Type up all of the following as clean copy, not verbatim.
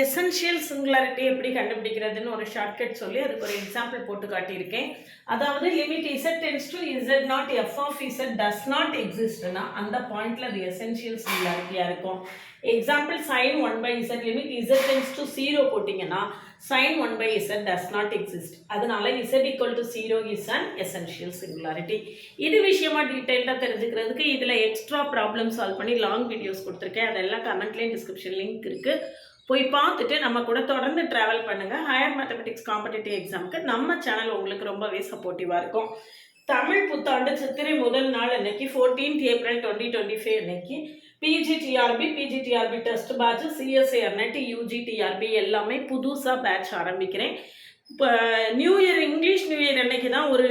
Essential singularity எப்படி கண்டுபிடிக்கிறதுன்னு ஒரு shortcut சொல்லி அதுக்கு ஒரு எக்ஸாம்பிள் போட்டு காட்டியிருக்கேன். அதாவது limit z tends to z naught f of z does not எக்ஸிஸ்ட்னா அந்த பாயிண்ட்ல அது எசென்ஷியல் சிங்குலாரிட்டியாக இருக்கும். Example sine 1/z limit z tends to 0 போட்டிங்கன்னா sine 1/z does not exist. அதனால z equal to 0 is an essential singularity. இது விஷயமா டீட்டெயிலாக தெரிஞ்சுக்கிறதுக்கு இதில் எக்ஸ்ட்ரா ப்ராப்ளம் சால்வ் பண்ணி லாங் வீடியோஸ் கொடுத்துருக்கேன். அதெல்லாம் கமெண்ட்லேயும் டிஸ்கிரிப்ஷன் லிங்க் இருக்குது. போய் பார்த்துட்டு நம்ம கூட தொடர்ந்து ட்ராவல் பண்ணுங்கள். ஹையர் மேத்தமெட்டிக்ஸ் காம்படிட்டிவ் எக்ஸாமுக்கு நம்ம சேனல் உங்களுக்கு ரொம்பவே சப்போர்ட்டிவாக இருக்கும். தமிழ் புத்தாண்டு சித்திரை முதல் நாள் அன்னைக்கு 14th April 2025 அன்னைக்கு PGTRB test batch, CSIR NET, UGTRB எல்லாமே புதுசாக பேட்ச் ஆரம்பிக்கிறேன். இப்போ new year, English new year அன்னைக்கு தான் ஒரு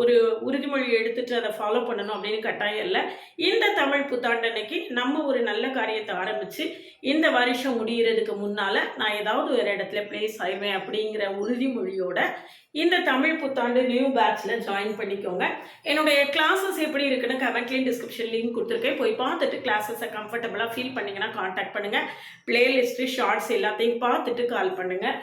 ஒரு உறுதிமொழி எடுத்துட்டு அதை ஃபாலோ பண்ணணும் அப்படின்னு கட்டாயம் இல்லை. இந்த தமிழ் புத்தாண்டு அன்னைக்கு நம்ம ஒரு நல்ல காரியத்தை ஆரம்பித்து இந்த வருஷம் முடிகிறதுக்கு முன்னால் நான் ஏதாவது ஒரு இடத்துல பிளேஸ் ஆயிடுவேன் அப்படிங்கிற உறுதிமொழியோட இந்த தமிழ் புத்தாண்டு நியூ பேட்சில் ஜாயின் பண்ணிக்கோங்க. என்னுடைய கிளாஸஸ் எப்படி இருக்குன்னு கமெண்ட்லேயும் டிஸ்கிரிப்ஷன் லிங்க் கொடுத்துருக்கேன். போய் பார்த்துட்டு கிளாஸஸை கம்ஃபர்டபுளாக ஃபீல் பண்ணிங்கன்னா காண்டாக்ட் பண்ணுங்கள். பிளேலிஸ்ட்டு ஷார்ட்ஸ் எல்லாத்தையும் பார்த்துட்டு கால் பண்ணுங்கள்.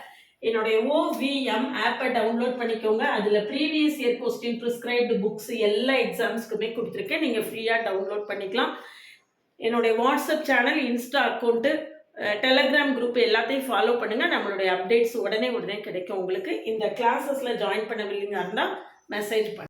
என்னுடைய OVM ஆப்பை டவுன்லோட் பண்ணிக்கோங்க. அதில் previous year question, prescribed books எல்லா எக்ஸாம்ஸ்க்குமே கொடுத்துருக்கேன். நீங்கள் ஃப்ரீயாக டவுன்லோட் பண்ணிக்கலாம். என்னுடைய WhatsApp channel, Insta account, Telegram group எல்லாத்தையும் ஃபாலோ பண்ணுங்கள். நம்மளுடைய அப்டேட்ஸ் உடனே கிடைக்கும் உங்களுக்கு. இந்த கிளாஸஸில் ஜாயின் பண்ண வில்லிங்காக இருந்தால் மெசேஜ் பண்ணுங்கள்.